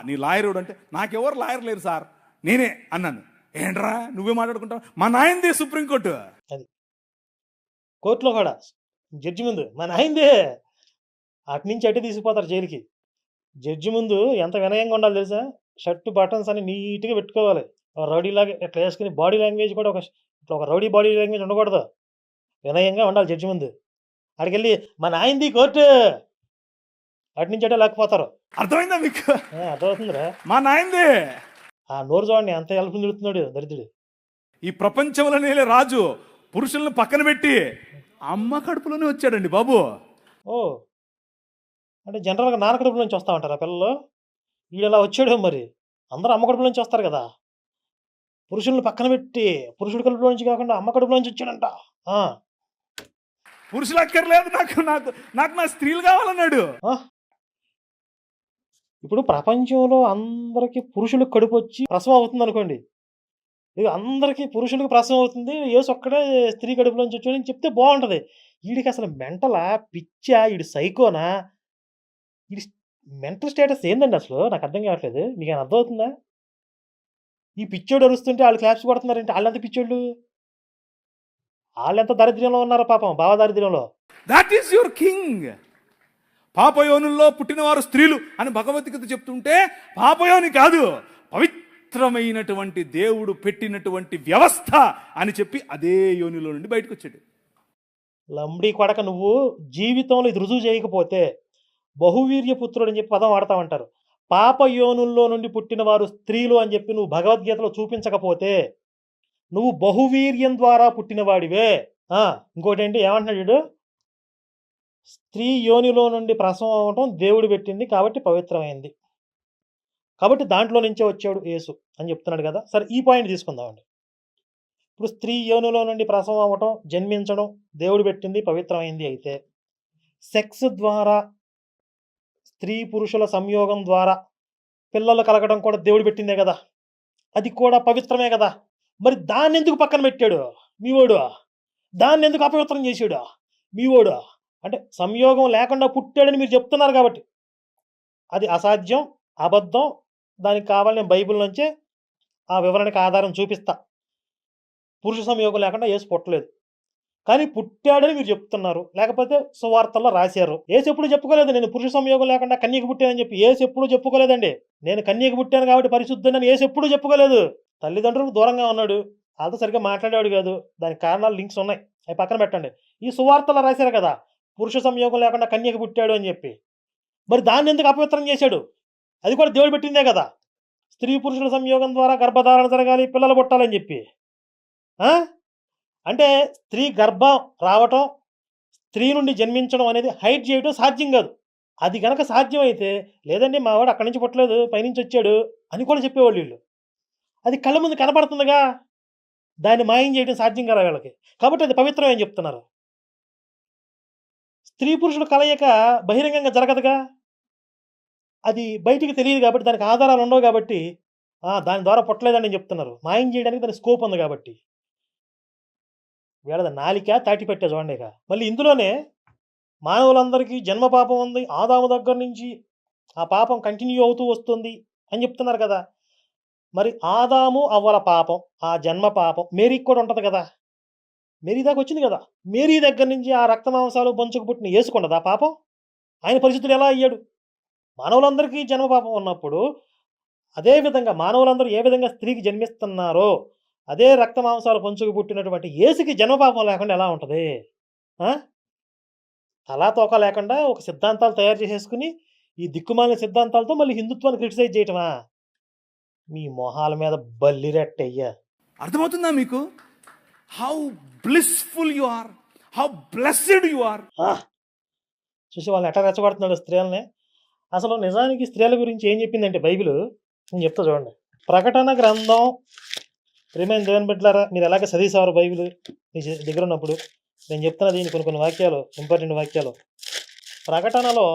నీ లాయరుడు అంటే నాకెవరు లాయర్ లేరు సార్, నేనే అన్నాను. ఏంట్రా నువ్వే మాట్లాడుకుంటావు, మా నాయనదే సుప్రీంకోర్టు. అది కోర్టులో కూడా జడ్జి ముందు మా నాయనదే, అటు నుంచి అటు తీసుకుపోతారు జైలుకి. జడ్జి ముందు ఎంత వినయంగా ఉండాలి తెలుసా? షర్టు బటన్స్ అని నీట్గా పెట్టుకోవాలి. రౌడీలాగా ఇట్లా వేసుకుని బాడీ లాంగ్వేజ్ కూడా ఒక రౌడీ బాడీ లాంగ్వేజ్ ఉండకూడదు. వినయంగా ఉండాలి జడ్జి ముందు. అక్కడికెళ్ళి మా నాయనది కోర్టు, అటు నుంచి అటే లేకపోతారు. అర్థమైందా మీకు? అర్థమవుతుందిరా, మా నాయనదే. ఆ నోరు చూడండి ఎంత ఎలుపు నిలుతున్నాడు దరిద్రుడు. ఈ ప్రపంచంలోనే రాజు పురుషులను పక్కన పెట్టి అమ్మ కడుపులోనే వచ్చాడండి బాబు. ఓ అంటే జనరల్గా నాన్న కడుపులో నుంచి వస్తా ఉంటారా పిల్లలు? వీడు ఎలా వచ్చాడు మరి? అందరూ అమ్మ కడుపులో నుంచి వస్తారు కదా. పురుషులను పక్కన పెట్టి పురుషుడి కడుపులో నుంచి కాకుండా అమ్మ కడుపులో నుంచి వచ్చాడంట. పురుషులు అక్కర్లేదు నాకు, నాకు నాకు నా స్త్రీలు కావాలన్నాడు. ఇప్పుడు ప్రపంచంలో అందరికి పురుషులకు కడుపు వచ్చి ప్రసవం అవుతుంది అనుకోండి, ఇక అందరికీ పురుషులకు ప్రసవం అవుతుంది, యేసు ఒక్కడే స్త్రీ కడుపులోంచి వచ్చాడని చెప్తే బాగుంటుంది. వీడికి అసలు మెంటలా, పిచ్చా, వీడి సైకోనా, వీడి మెంటల్ స్టేటస్ ఏందండి అసలు? నాకు అర్థం కావట్లేదు. మీకు ఏమైనా అర్థమవుతుందా? ఈ పిచ్చోడు అరుస్తుంటే వాళ్ళు క్లాప్స్ కొడుతున్నారంటే వాళ్ళంత పిచ్చోళ్ళు, వాళ్ళెంత దరిద్రంలో ఉన్నారో పాపం, భావ దరిద్రంలో. That is your king. పాపయోనుల్లో పుట్టినవారు స్త్రీలు అని భగవద్గీత చెప్తుంటే పాపయోని కాదు, పవిత్రమైనటువంటి దేవుడు పెట్టినటువంటి వ్యవస్థ అని చెప్పి అదే యోనిలో నుండి బయటకు వచ్చాడు. లంబడి కొడక, నువ్వు జీవితంలో ఇది రుజువు చేయకపోతే బహువీర్య పుత్రుడు అని చెప్పి పదం వాడతా ఉంటారు. పాపయోనుల్లో నుండి పుట్టిన వారు స్త్రీలు అని చెప్పి నువ్వు భగవద్గీతలో చూపించకపోతే నువ్వు బహువీర్యం ద్వారా పుట్టినవాడివే. ఇంకోటి ఏంటి ఏమంటున్నాడు వీడు? స్త్రీ యోనిలో నుండి ప్రసవం అవటం దేవుడు పెట్టింది కాబట్టి పవిత్రమైంది, కాబట్టి దాంట్లో నుంచే వచ్చాడు యేసు అని చెప్తున్నాడు కదా. సరే, ఈ పాయింట్ తీసుకుందామండి. ఇప్పుడు స్త్రీ యోనిలో నుండి ప్రసవం అవ్వటం, జన్మించడం దేవుడు పెట్టింది, పవిత్రమైంది అయితే, సెక్స్ ద్వారా, స్త్రీ పురుషుల సంయోగం ద్వారా పిల్లలు కలగడం కూడా దేవుడు పెట్టిందే కదా, అది కూడా పవిత్రమే కదా. మరి దాన్ని ఎందుకు పక్కన పెట్టాడు మీవోడు? దాన్ని ఎందుకు అపవిత్రం చేసాడు మీవోడు? అంటే సంయోగం లేకుండా పుట్టాడని మీరు చెప్తున్నారు కాబట్టి అది అసాధ్యం, అబద్ధం. దానికి కావాలి నేను బైబిల్ నుంచే ఆ వివరణకి ఆధారం చూపిస్తా. పురుష సంయోగం లేకుండా యేసు పుట్టలేదు, కానీ పుట్టాడని మీరు చెప్తున్నారు, లేకపోతే సువార్తల్లో రాశారు. యేసు ఎప్పుడు చెప్పుకోలేదు నేను పురుష సంయోగం లేకుండా కన్యకు పుట్టానని చెప్పి. యేసు ఎప్పుడు చెప్పుకోలేదండి. నేను కన్యకు పుట్టాను కాబట్టి పరిశుద్ధుడని యేసు ఎప్పుడు చెప్పుకోలేదు. తల్లిదండ్రులకు దూరంగా ఉన్నాడు, వాళ్ళతో సరిగ్గా మాట్లాడేవాడు కాదు. దానికి కారణాలు లింక్స్ ఉన్నాయి, అవి పక్కన పెట్టండి. ఈ సువార్తలో రాశారు కదా పురుష సంయోగం లేకుండా కన్యకు పుట్టాడు అని చెప్పి. మరి దాన్ని ఎందుకు అపవిత్రం చేశాడు? అది కూడా దేవుడు పెట్టిందే కదా. స్త్రీ పురుషుల సంయోగం ద్వారా గర్భధారణ జరగాలి, పిల్లలు పుట్టాలని చెప్పి. అంటే స్త్రీ గర్భం రావటం, స్త్రీ నుండి జన్మించడం అనేది హైడ్ చేయడం సాధ్యం కాదు. అది గనక సాధ్యమైతే, లేదండి మా వాడు అక్కడి నుంచి పుట్టలేదు పైనుంచి వచ్చాడు అని కూడా చెప్పేవాళ్ళు వీళ్ళు. అది కళ్ళ ముందు కనపడుతుందిగా, దాన్ని మాయం చేయడం సాధ్యం కదా వీళ్ళకి, కాబట్టి అది పవిత్రం అని చెప్తున్నారు. స్త్రీ పురుషుల కలయిక బహిరంగంగా జరగదుగా, అది బయటికి తెలియదు కాబట్టి, దానికి ఆధారాలు ఉండవు కాబట్టి దాని ద్వారా పుట్టలేదని చెప్తున్నారు. మాయం చేయడానికి దాని స్కోప్ ఉంది కాబట్టి. వీళ్ళది నాలిక తాటి పెట్టే చూడండి. ఇక మళ్ళీ ఇందులోనే మానవులందరికీ జన్మ పాపం ఉంది, ఆదాము దగ్గర నుంచి ఆ పాపం కంటిన్యూ అవుతూ వస్తుంది అని చెప్తున్నారు కదా. మరి ఆదాము అవ్వల పాపం, ఆ జన్మ పాపం మేరీకి కూడా ఉంటుంది కదా. మేరీ దాకా వచ్చింది కదా. మేరీ దగ్గర నుంచి ఆ రక్త మాంసాలు పంచుకు పుట్టిన యేసుకుండదా పాపం? ఆయన పరిస్థితులు ఎలా అయ్యాడు? మానవులందరికీ జన్మ పాపం ఉన్నప్పుడు అదేవిధంగా మానవులందరూ ఏ విధంగా స్త్రీకి జన్మిస్తున్నారో అదే రక్త మాంసాలు పంచుకు పుట్టినటువంటి యేసుకి జన్మపాపం లేకుండా ఎలా ఉంటుంది? తలా తోక లేకుండా ఒక సిద్ధాంతాలు తయారు చేసేసుకుని ఈ దిక్కుమాలిన సిద్ధాంతాలతో మళ్ళీ హిందుత్వాన్ని క్రిటిసైజ్ చేయటమా? మీ మొహాల మీద బల్లిరెట్టయ్యా. అర్థమవుతుందా మీకు? How blissful you are, how blessed you are. చూసి వాళ్ళని ఎట్లా రెచ్చగొడుతున్నాడు స్త్రీలని. అసలు నిజానికి స్త్రీల గురించి ఏం చెప్పిందంటే బైబిల్, నేను చెప్తా చూడండి. ప్రకటన గ్రంథం, ప్రియమైన దేవుని బిడ్డలారా, మీరు ఎలాగ చదివేసేవారు బైబిల్ మీ దగ్గర ఉన్నప్పుడు? నేను చెప్తున్నా దీని కొన్ని వాక్యాలు, ఇంపార్టెంట్ వాక్యాలు. ప్రకటనలో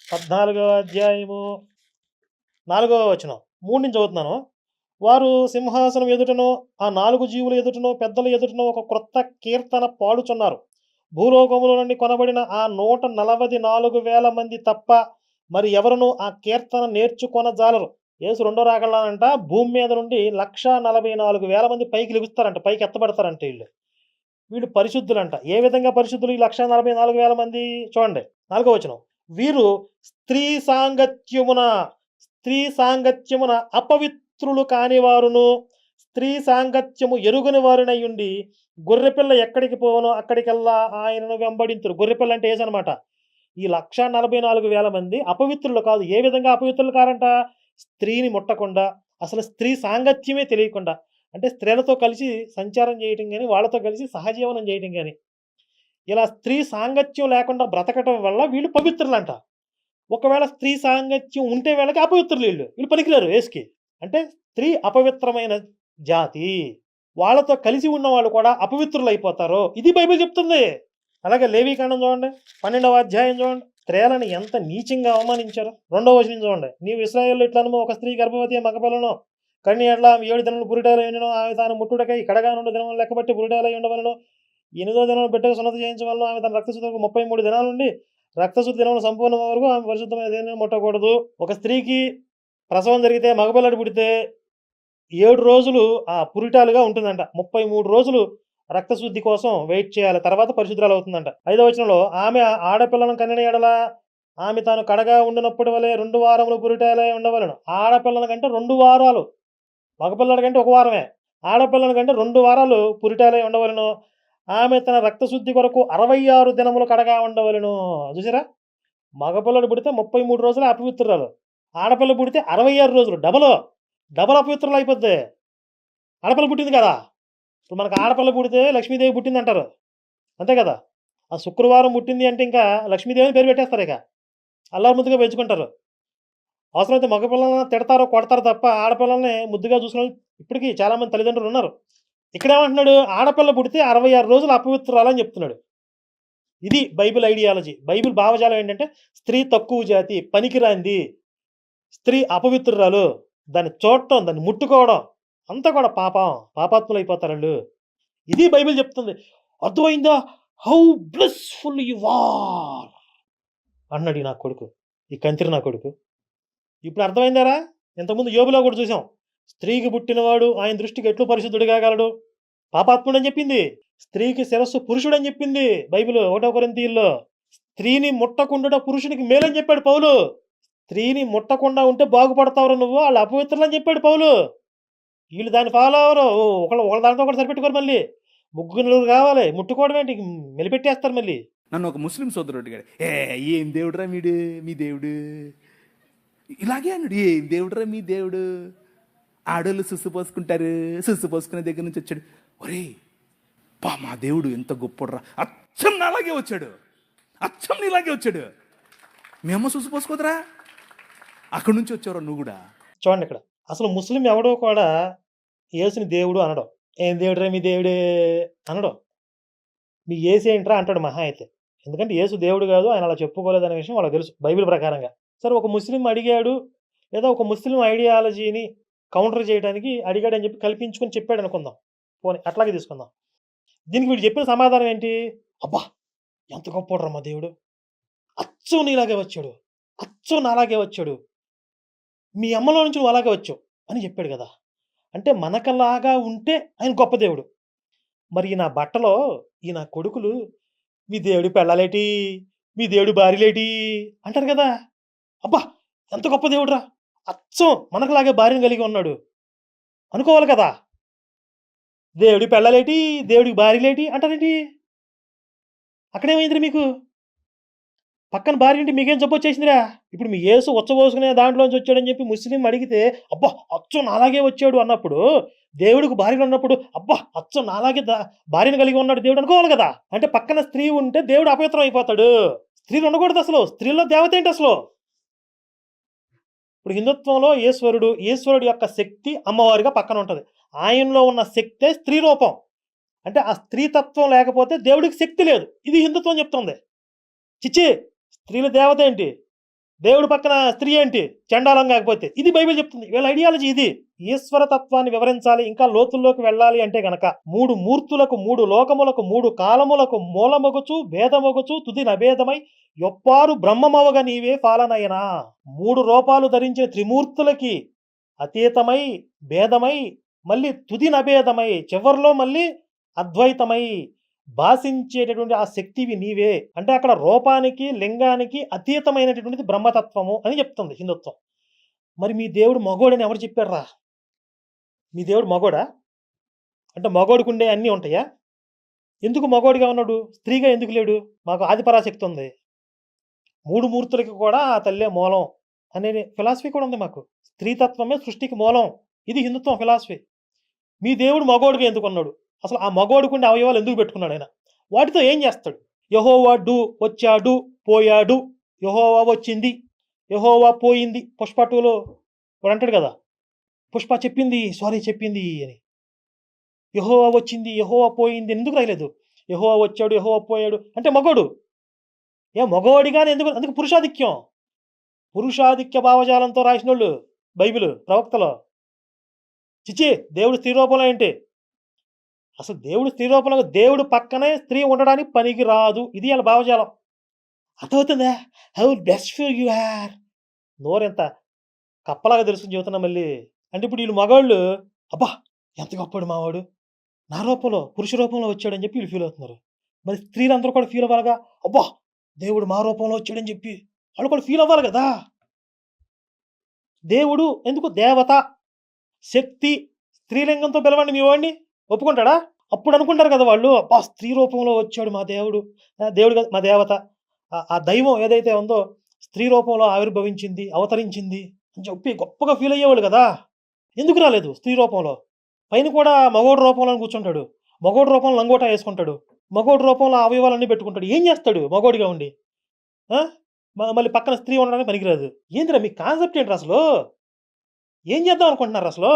14వ అధ్యాయము 4వ వచనం 3 నుంచి చదువుతున్నాను. వారు సింహాసనం ఎదుటనో ఆ 4 జీవుల ఎదుటనో పెద్దల ఎదుటనో ఒక క్రొత్త కీర్తన పాడుచున్నారు. భూలోకముల నుండి కొనబడిన ఆ 144,000 మంది తప్ప మరి ఎవరును ఆ కీర్తన నేర్చుకొనజాలరు. యేసు రెండో రాకడలోనంట భూమి మీద నుండి 1,44,000 మంది పైకి లెగుస్తారంట. పైకి ఎత్తబడతారంట ఈళ్ళు. వీళ్ళు పరిశుద్ధులంట. ఏ విధంగా పరిశుద్ధులు ఈ 1,44,000 మంది? చూడండి 4 వచనం. వీరు స్త్రీ సాంగత్యమున, స్త్రీ సాంగత్యమున అపవిత్రులు కానివారును, స్త్రీ సాంగత్యము ఎరుగని వారునయ్యుండి, గొర్రెపిల్ల ఎక్కడికి పోవునో అక్కడికెల్లా ఆయనను వెంబడింతురు. గొర్రెపిల్ల అంటే యేసనమాట. ఈ 1,44,000 మంది అపవిత్రులు కాదు. ఏ విధంగా అపవిత్రులు కారంట? స్త్రీని ముట్టకుండా, అసలు స్త్రీ సాంగత్యమే తెలియకుండా. అంటే స్త్రీలతో కలిసి సంచారం చేయటం గాని, వాళ్ళతో కలిసి సహజీవనం చేయటం గాని, ఇలా స్త్రీ సాంగత్యం లేకుండా బ్రతకటం వల్ల వీళ్ళు పవిత్రులంట. ఒకవేళ స్త్రీ సాంగత్యం ఉంటే వీళ్ళకి అపవిత్రులు వీళ్ళు. వీళ్ళు పనికిరారు యేసుకి. అంటే స్త్రీ అపవిత్రమైన జాతి. వాళ్ళతో కలిసి ఉన్నవాళ్ళు కూడా అపవిత్రులైపోతారు. ఇది బైబిల్ చెప్తుంది. అలాగే లేవీకాండం చూడండి, 12వ అధ్యాయం చూడండి. స్త్రీలను ఎంత నీచంగా అవమానించారు. 2వ వచనం చూడండి. నీవు ఇశ్రాయేలులో ఇట్లనము, ఒక స్త్రీ గర్భవతి మగపిల్లను కన్ని ఎడ్ల 7 దినములు పురిటాలై ఉండెను. ఆమె తాను ముట్టుటకై కడగా నుండి దినములు లెక్కబట్టి పురిటాలై ఉండవలెను. 8వ దినం బిడ్డకు సున్నతి చేయించవలెను. ఆమె తన రక్తశుద్ధికి 33 దినాల నుండి రక్తశుద్ధి దినములు సంపూర్ణ వరకు ఆమె పరిశుద్ధమైన దేనిని ముట్టకూడదు. ఒక స్త్రీకి ప్రసవం జరిగితే మగపిల్లడు పుడితే 7 రోజులు ఆ పురిటాలుగా ఉంటుందంట. 33 రోజులు రక్తశుద్ధి కోసం వెయిట్ చేయాలి. తర్వాత పరిశుద్ధురాలు అవుతుందంట. 5వ వచనంలో ఆమె ఆడపిల్లను కనిన ఎడల ఆమె తాను కడగా ఉండినప్పటి వలె 2 వారములు పురిటాలై ఉండవలెను. ఆడపిల్లల కంటే 2 వారాలు, మగపిల్లల కంటే 1 వారమే. ఆడపిల్లల కంటే 2 వారాలు పురిటాలై ఉండవలెను. ఆమె తన రక్తశుద్ధి కొరకు 66 దినములు కడగా ఉండవలెను. చూసారా? మగపిల్లడు పుడితే 33 రోజులు అపవిత్రురాలు. ఆడపిల్ల పుడితే 66 రోజులు. డబల్ అపవిత్రులు అయిపోద్ది. ఆడపిల్ల పుట్టింది కదా! ఇప్పుడు మనకు ఆడపిల్ల పుడితే లక్ష్మీదేవి పుట్టిందంటారు. అంతే కదా! ఆ శుక్రవారం పుట్టింది అంటే ఇంకా లక్ష్మీదేవిని పేరు పెట్టేస్తారు ఇక. అల్లారు ముద్దుగా పెంచుకుంటారు. అవసరమైతే మగపిల్లలని తిడతారో, కొడతారు తప్ప ఆడపిల్లల్ని ముద్దుగా చూసుకునే ఇప్పటికీ చాలామంది తల్లిదండ్రులు ఉన్నారు. ఇక్కడేమంటున్నాడు? ఆడపిల్ల పుడితే 66 రోజులు అపవిత్రురాలని చెప్తున్నాడు. ఇది బైబిల్ ఐడియాలజీ. బైబిల్ భావజాలం ఏంటంటే స్త్రీ తక్కువ జాతి, పనికిరాంది, స్త్రీ అపవిత్రురాలు, దాన్ని చూడటం, దాన్ని ముట్టుకోవడం అంతా కూడా పాపాత్ములైపోతారు. ఇది బైబిల్ చెప్తుంది. అర్థమైందా? హౌ బ్లెస్ఫుల్ యు ఆర్ అన్నాడు ఈ నా కొడుకు, ఈ కంతిరి నా కొడుకు. ఇప్పుడు అర్థమైందారా? ఇంతకుముందు యోబులో కూడా చూసాం. స్త్రీకి పుట్టినవాడు ఆయన దృష్టికి ఎట్లు పరిశుద్ధుడు కాగలడు? పాపాత్ముడు అని చెప్పింది. స్త్రీకి శిరస్సు పురుషుడు అని చెప్పింది బైబిల్ 1 కొరింథీయుల్లో. స్త్రీని ముట్టకుండా పురుషునికి మేలని చెప్పాడు పౌలు. స్త్రీని ముట్టకుండా ఉంటే బాగుపడతావురా నువ్వు, వాళ్ళు అపవిత్రులు అని చెప్పాడు పౌలు. వీళ్ళు దాన్ని ఫాలో అవరు. ఒకళ్ళ దాంతో ఒకటి సరిపెట్టుకోరు. మళ్ళీ ముగ్గురు కావాలి, ముట్టుకోవడం ఏంటి, మెలిపెట్టేస్తారు మళ్ళీ. నన్ను ఒక ముస్లిం సోదరుడు అడిగాడు, ఏం దేవుడురా మీడు, మీ దేవుడు ఇలాగే అన్నాడు. ఏం దేవుడురా మీ దేవుడు, ఆడోళ్ళు సుస్సు పోసుకుంటారు, సుస్సు పోసుకునే దగ్గర నుంచి వచ్చాడు. ఒరే మా దేవుడు ఎంత గొప్పడురా, అచ్చం నాలాగే వచ్చాడు, అచ్చం నీలాగే వచ్చాడు. మేమో సుస్సు పోసుకోదురా, అక్కడి నుంచి వచ్చావురా నువ్వు కూడా. చూడండి ఇక్కడ అసలు ముస్లిం ఎవడో కూడా యేసుని దేవుడు అనడం. ఏం దేవుడురా మీ దేవుడే అనడం. మీ యేసు ఏంట్రా అంటాడు మహా అయితే. ఎందుకంటే యేసు దేవుడు కాదు, ఆయన అలా చెప్పుకోలేదనే విషయం వాళ్ళకి తెలుసు బైబిల్ ప్రకారంగా. సరే, ఒక ముస్లిం అడిగాడు, లేదా ఒక ముస్లిం ఐడియాలజీని కౌంటర్ చేయడానికి అడిగాడని చెప్పి కల్పించుకొని చెప్పాడు అనుకుందాం. పోనీ అట్లాగే తీసుకుందాం. దీనికి వీడు చెప్పిన సమాధానం ఏంటి? అబ్బా ఎంత గొప్పోడ్రా మా దేవుడు, అచ్చు నీలాగే వచ్చాడు, అచ్చు నాలాగే వచ్చాడు, మీ అమ్మలో నుంచి నువ్వు అలాగే వచ్చావు అని చెప్పాడు కదా. అంటే మనకలాగా ఉంటే ఆయన గొప్ప దేవుడు. మరి ఈ నా బట్టలో ఈ నా కొడుకులు మీ దేవుడి పెళ్ళాలేటి, మీ దేవుడి భార్యలేటి అంటారు కదా. అబ్బా ఎంత గొప్ప దేవుడురా, అచ్చం మనకులాగే భార్యను కలిగి ఉన్నాడు అనుకోవాలి కదా. దేవుడి పెళ్ళాలేటి, దేవుడికి భార్యలేటి అంటారేంటి? అక్కడేమైందిరా మీకు? పక్కన భార్య అంటే మీకేం జబ్బు వచ్చేసిందిరా? ఇప్పుడు మీ యేసు ఉచ్చబోసుకునే దాంట్లోంచి వచ్చాడని చెప్పి ముస్లిం అడిగితే అబ్బా అచ్చం నాలాగే వచ్చాడు అన్నప్పుడు, దేవుడికి భార్యలు ఉన్నప్పుడు అబ్బా అచ్చం నాలాగే భార్యను కలిగి ఉన్నాడు దేవుడు అనుకోవాలి కదా. అంటే పక్కన స్త్రీ ఉంటే దేవుడు అపవిత్రం అయిపోతాడు. స్త్రీలు ఉండకూడదు అసలు. స్త్రీల్లో దేవత ఏంటి అసలు? ఇప్పుడు హిందుత్వంలో ఈశ్వరుడు యొక్క శక్తి అమ్మవారిగా పక్కన ఉంటుంది. ఆయనలో ఉన్న శక్తే స్త్రీ రూపం. అంటే ఆ స్త్రీతత్వం లేకపోతే దేవుడికి శక్తి లేదు. ఇది హిందుత్వం చెప్తుంది. చిచ్చి స్త్రీల దేవత ఏంటి? దేవుడి పక్కన స్త్రీ ఏంటి? చండాలం కాకపోతే. ఇది బైబిల్ చెప్తుంది. వీళ్ళ ఐడియాలజీ ఇది. ఈశ్వర తత్వాన్ని వివరించాలి, ఇంకా లోతుల్లోకి వెళ్ళాలి అంటే గనక 3 మూర్తులకు, 3 లోకములకు, 3 కాలములకు మూలమొగచు, భేదమొగచు, తుది నభేదమై యొప్పారు బ్రహ్మమవగ నీవే పాలనయనా. 3 రూపాలు ధరించిన త్రిమూర్తులకి అతీతమై, భేదమై, మళ్ళీ తుది నభేదమై, చివర్లో మళ్ళీ అద్వైతమై భాషించేటటువంటి ఆ శక్తివి నీవే. అంటే అక్కడ రూపానికి, లింగానికి అతీతమైనటువంటిది బ్రహ్మతత్వము అని చెప్తుంది హిందుత్వం. మరి మీ దేవుడు మగోడని ఎవరు చెప్పారురా? మీ దేవుడు మగోడా? అంటే మగోడికుండే అన్నీ ఉంటాయా? ఎందుకు మగోడిగా ఉన్నాడు? స్త్రీగా ఎందుకు లేడు? మాకు ఆదిపరాశక్తి ఉంది. 3 మూర్తులకి కూడా ఆ తల్లే మూలం అనే ఫిలాసఫీ కూడా ఉంది మాకు. స్త్రీతత్వమే సృష్టికి మూలం. ఇది హిందుత్వం ఫిలాసఫీ. మీ దేవుడు మగోడిగా ఎందుకున్నాడు? అసలు ఆ మగోడికుండే అవయవాలు ఎందుకు పెట్టుకున్నాడు ఆయన? వాటితో ఏం చేస్తాడు? యెహోవా వచ్చాడు, పోయాడు. యెహోవా వచ్చింది, యెహోవా పోయింది. పుష్ప 2లో వాడు అంటాడు కదా, పుష్ప చెప్పింది అని. యెహోవా వచ్చింది, యెహోవా పోయింది ఎందుకు రాయలేదు? యెహోవా వచ్చాడు, యెహోవా పోయాడు అంటే మగోడు. మగోడిగానే ఎందుకు? అందుకు పురుషాధిక్యం. పురుషాధిక్య భావజాలంతో రాసినోళ్ళు బైబిల్ ప్రవక్తలో. చిచి దేవుడు స్త్రీ రూపంలో ఏంటి? అసలు దేవుడు స్త్రీ రూపంలో, దేవుడు పక్కనే స్త్రీ ఉండడానికి పనికి రాదు. ఇది వాళ్ళ భావజాలం. అర్థమవుతుందా? How best for you are. నోరెంత కప్పలాగా తెలుసుకుని చెబుతున్నా మళ్ళీ. అంటే ఇప్పుడు వీళ్ళు మగవాళ్ళు, అబ్బా ఎంత గొప్పడు మావాడు, నా రూపంలో పురుష రూపంలో వచ్చాడని చెప్పి వీళ్ళు ఫీల్ అవుతున్నారు. మరి స్త్రీలందరూ కూడా ఫీల్ అవ్వాలిగా, అబ్బా దేవుడు మా రూపంలో వచ్చాడని చెప్పి వాళ్ళు కూడా ఫీల్ అవ్వాలి కదా. దేవుడు ఎందుకు? దేవత, శక్తి, స్త్రీలింగంతో పిలవండి మీ వాడిని, ఒప్పుకుంటాడా? అప్పుడు అనుకుంటారు కదా వాళ్ళు, అబ్బా స్త్రీ రూపంలో వచ్చాడు మా దేవుడు, దేవుడు కాదు మా దేవత, ఆ దైవం ఏదైతే ఉందో స్త్రీ రూపంలో ఆవిర్భవించింది, అవతరించింది అని చెప్పి గొప్పగా ఫీల్ అయ్యేవాళ్ళు కదా. ఎందుకు రాలేదు స్త్రీ రూపంలో? పైన కూడా మగోడు రూపంలో కూర్చుంటాడు, మగోడు రూపంలో లంగోటా వేసుకుంటాడు, మగోడు రూపంలో అవయవాలన్నీ పెట్టుకుంటాడు. ఏం చేస్తాడు మగోడిగా ఉండి? మళ్ళీ పక్కన స్త్రీ ఉండడానికి పనికిరాదు. ఏందిరా మీ కాన్సెప్ట్ ఏంటి అసలు? ఏం చేద్దాం అనుకుంటున్నారు అసలు?